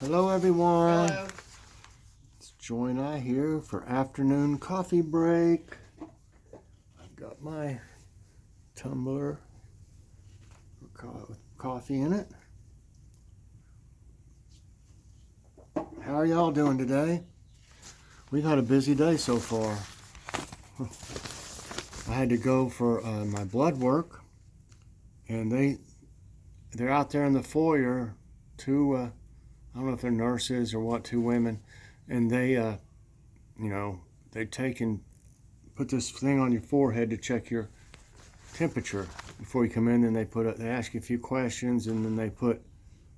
Hello everyone. Hello. It's Joy and I here for afternoon coffee break. I've got my tumbler with coffee in it. How are y'all doing today? We've had a busy day so far. I had to go for my blood work, and they're out there in the foyer. Two I don't know if they're nurses or what, two women, and they take and put this thing on your forehead to check your temperature before you come in. Then they ask you a few questions, and then they put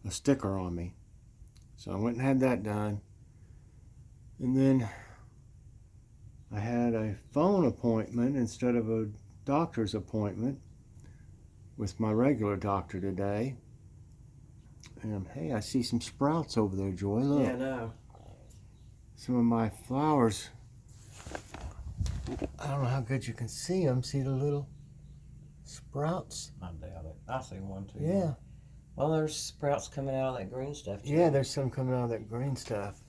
a sticker on me. So I went and had that done, and then I had a phone appointment instead of a doctor's appointment with my regular doctor today. And hey, I see some sprouts over there, Joy. Look. Yeah, no. Some of my flowers. I don't know how good you can see them. See the little sprouts? I doubt it. I see one too. Yeah. Well, there's sprouts coming out of that green stuff too. Yeah, there's some coming out of that green stuff.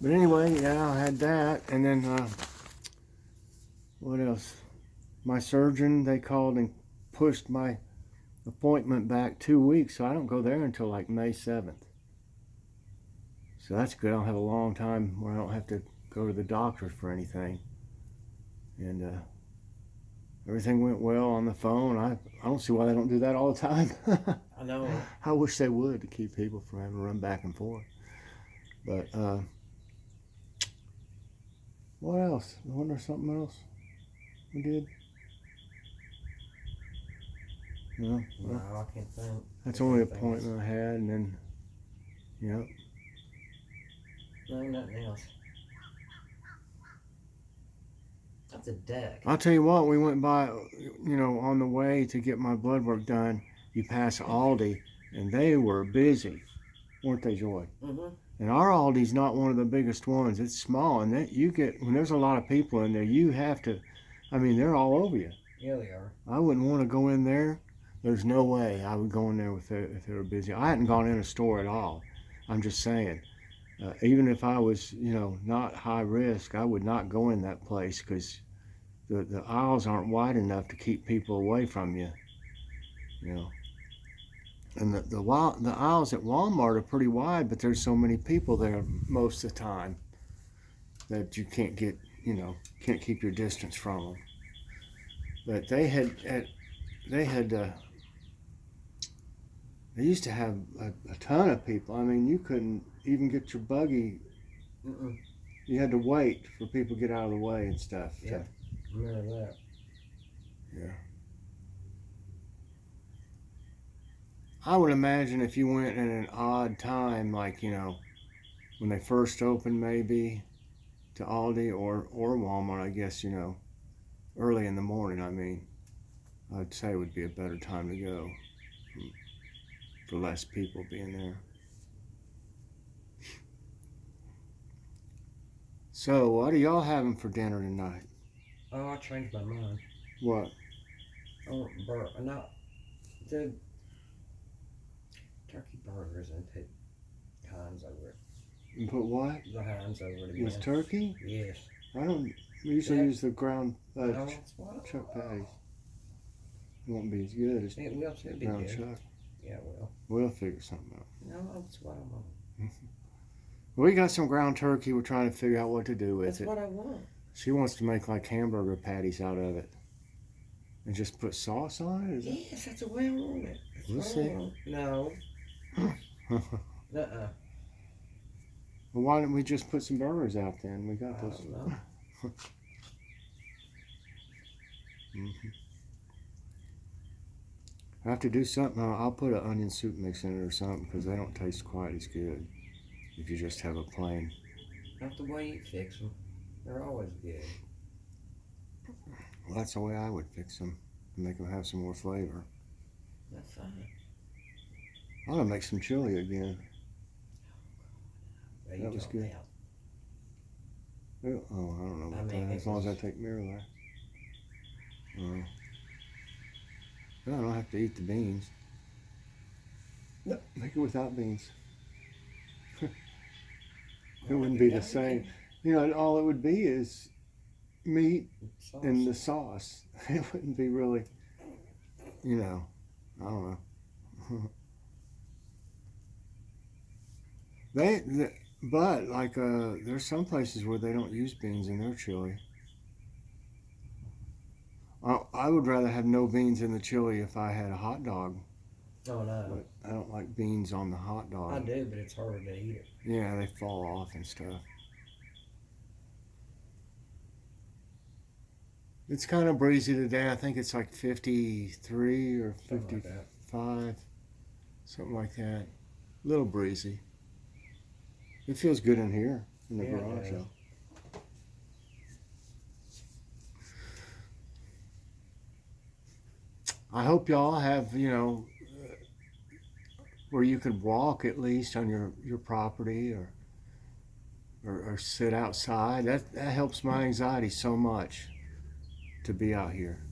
But anyway, yeah, I had that. And then, what else? My surgeon, they called and pushed my appointment back 2 weeks, so I don't go there until like May 7th. So that's good. I'll have a long time where I don't have to go to the doctor for anything. And everything went well on the phone. I don't see why they don't do that all the time. I know. I wish they would, to keep people from having to run back and forth. But what else? I wonder if something else we did. No, No, I can't think. that's the only appointment I had, and then yep. No, nothing else. That's a duck. I'll tell you what, we went by, on the way to get my blood work done, you pass Aldi, and they were busy, weren't they, Joy? Mm-hmm. And our Aldi's not one of the biggest ones. It's small, and when there's a lot of people in there, you have to, they're all over you. Yeah, they are. I wouldn't want to go in there. There's no way I would go in there if they were busy. I hadn't gone in a store at all. I'm just saying. Even if I was, not high risk, I would not go in that place because the aisles aren't wide enough to keep people away from you, And the aisles at Walmart are pretty wide, but there's so many people there most of the time that you can't can't keep your distance from them. But they used to have a ton of people. You couldn't even get your buggy. Mm-mm. You had to wait for people to get out of the way and stuff. Yeah, remember that. Yeah. I would imagine if you went at an odd time, like, when they first opened maybe to Aldi or Walmart, I guess, early in the morning, I'd say it would be a better time to go for less people being there. So, what are y'all having for dinner tonight? Oh, I changed my mind. What? Oh, not the turkey burgers and put Heinz over it. You put what? The Heinz over it again. With turkey? Yes. I don't usually use the ground No, that's what chuck patties. It won't be as good as it will too. Be ground good. chuck. Yeah, it will. We'll figure something out. No, that's what I want. We got some ground turkey. We're trying to figure out what to do with That's it. what I want. She wants to make like hamburger patties out of it. And just put sauce on it? Yes, that's the way I want it. We'll see. No. Well, why don't we just put some burgers out then? We got those. I have to do something. I'll put an onion soup mix in it or something because they don't taste quite as good if you just have a plain. Not the way you fix them. They're always good. Well, that's the way I would fix them to make them have some more flavor. That's fine. I'm gonna make some chili again. Yeah, That was good. Oh, I don't know about that. As long as I take Miralax. I don't have to eat the beans. No, make it without beans. It wouldn't be the same. You know, all it would be is meat Sauce. and the sauce. It wouldn't be really, you know, I don't know. But like, there's some places where they don't use beans in their chili. I would rather have no beans in the chili if I had a hot dog, Oh no, but I don't like beans on the hot I dog. do, but it's harder to eat it. Yeah, they fall off and stuff. It's kind of breezy today. I think it's like 53 or Something like that. 55, something like that. A little breezy. It feels good in here in the Yeah, it garage, does. though. I hope y'all have, you know, where you could walk at least on your property or sit outside. That helps my anxiety so much to be out here.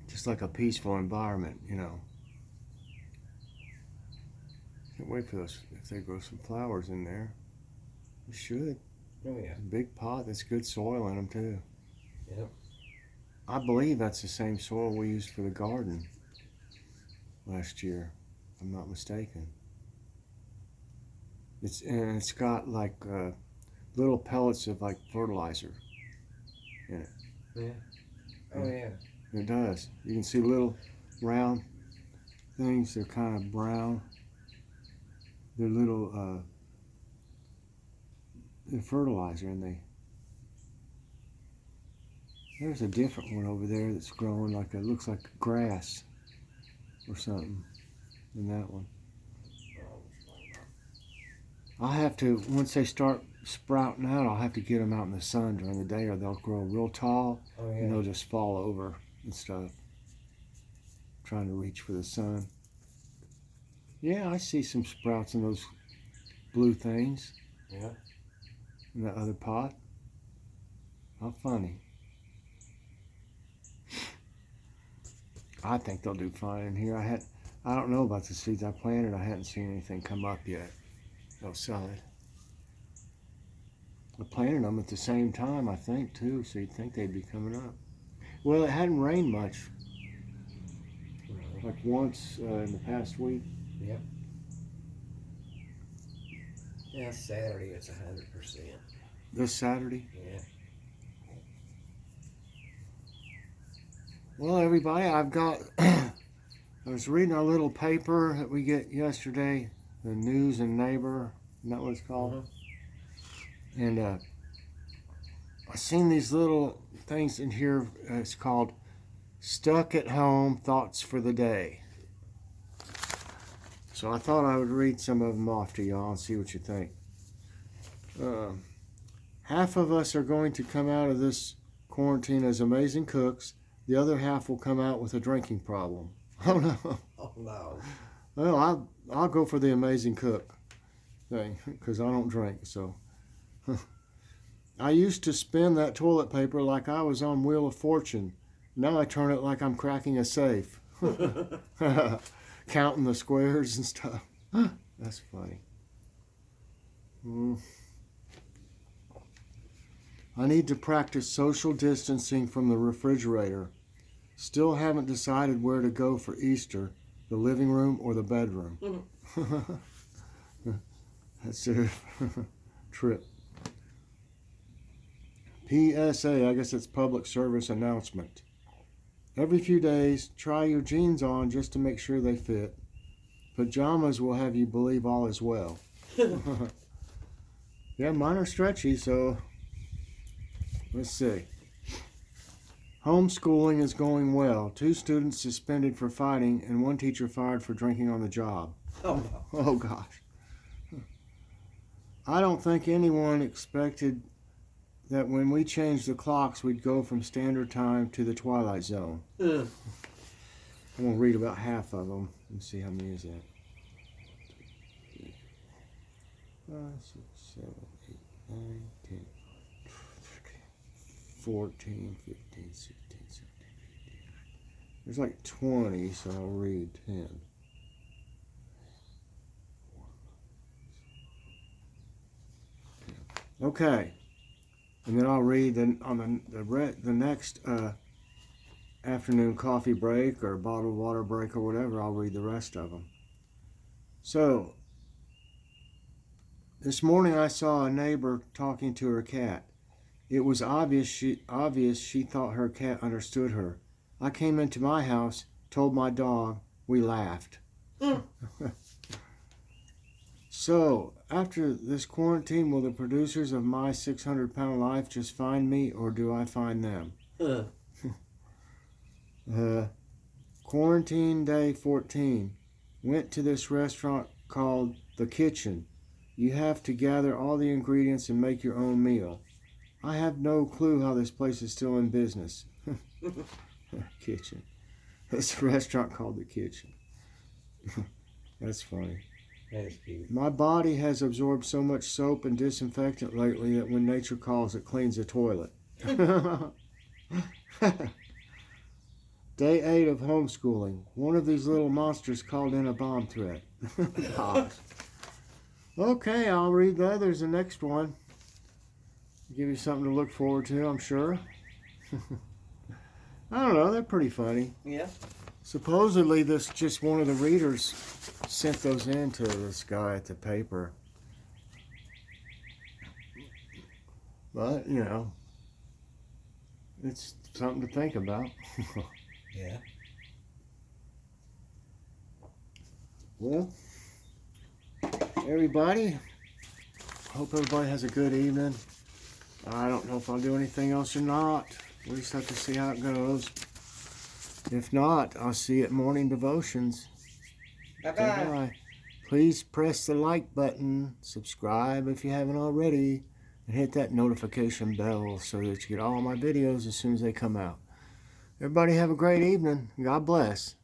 Just like a peaceful environment, you know. Can't wait for those, if they grow some flowers in there. We should. Oh yeah. A big pot that's good soil in them, too. Yep. I believe that's the same soil we used for the garden last year, if I'm not mistaken. It's got like little pellets of like fertilizer in it. Yeah. Oh yeah. It does. You can see little round things. They're kind of brown. They're little they're fertilizer, and there's a different one over there that's growing like it looks like grass or something than that one. I'll have to, once they start sprouting out, I'll have to get them out in the sun during the day or they'll grow real tall Oh yeah. and they'll just fall over and stuff. Trying to reach for the sun. Yeah, I see some sprouts in those blue things Yeah. in that other pot. How funny. I think they'll do fine in here. I don't know about the seeds I planted. I hadn't seen anything come up yet outside. I planted them at the same time, I think, too, so you'd think they'd be coming up. Well, it hadn't rained much, Really. like once in the past week. Yep. Yeah, Saturday it's 100%. This Saturday. Yeah. Well, everybody, I've got. I was reading our little paper that we get yesterday, the News and Neighbor. Isn't that what it's called? And I seen these little things in here. It's called "Stuck at Home Thoughts for the Day." So I thought I would read some of them off to y'all and see what you think. Half of us are going to come out of this quarantine as amazing cooks. The other half will come out with a drinking problem. Oh no. Oh no. Well, I'll go for the amazing cook thing because I don't drink. So I used to spin that toilet paper like I was on Wheel of Fortune. Now I turn it like I'm cracking a safe, counting the squares and stuff. That's funny. I need to practice social distancing from the refrigerator. Still haven't decided where to go for Easter, the living room or the bedroom. That's a trip. PSA, I guess it's public service announcement. Every few days, try your jeans on just to make sure they fit. Pajamas will have you believe all is well. Yeah, mine are stretchy, so let's see. Homeschooling is going well. 2 students suspended for fighting and 1 teacher fired for drinking on the job. Oh no. Oh gosh. I don't think anyone expected that when we changed the clocks we'd go from standard time to the twilight zone. I'm going to read about half of them and see how many is that. 5, 6, 7, 8, 9, 10, 14, 15, 16, 17, 18. There's like 20, so I'll read 10. Okay. And then I'll read the next afternoon coffee break or bottled water break or whatever. I'll read the rest of them. So, this morning I saw a neighbor talking to her cat. It was obvious she thought her cat understood her. I came into my house, told my dog, we laughed. So, after this quarantine, will the producers of My 600-Pound Life just find me, or do I find them? Quarantine day 14. Went to this restaurant called The Kitchen. You have to gather all the ingredients and make your own meal. I have no clue how this place is still in business. Kitchen. It's a restaurant called The Kitchen. That's funny. That's cute. My body has absorbed so much soap and disinfectant lately that when nature calls, it cleans the toilet. Day 8 of homeschooling. One of these little monsters called in a bomb threat. Pause. Okay, I'll read the others the next one. Give you something to look forward to, I'm sure. I don't know, they're pretty funny. Yeah. Supposedly, just one of the readers sent those in to this guy at the paper. But, you know, it's something to think about. Yeah. Well, everybody, hope everybody has a good evening. I don't know if I'll do anything else or not. We just have to see how it goes. If not, I'll see you at morning devotions. Bye-bye. Bye. Please press the like button, subscribe if you haven't already, and hit that notification bell so that you get all my videos as soon as they come out. Everybody have a great evening. God bless.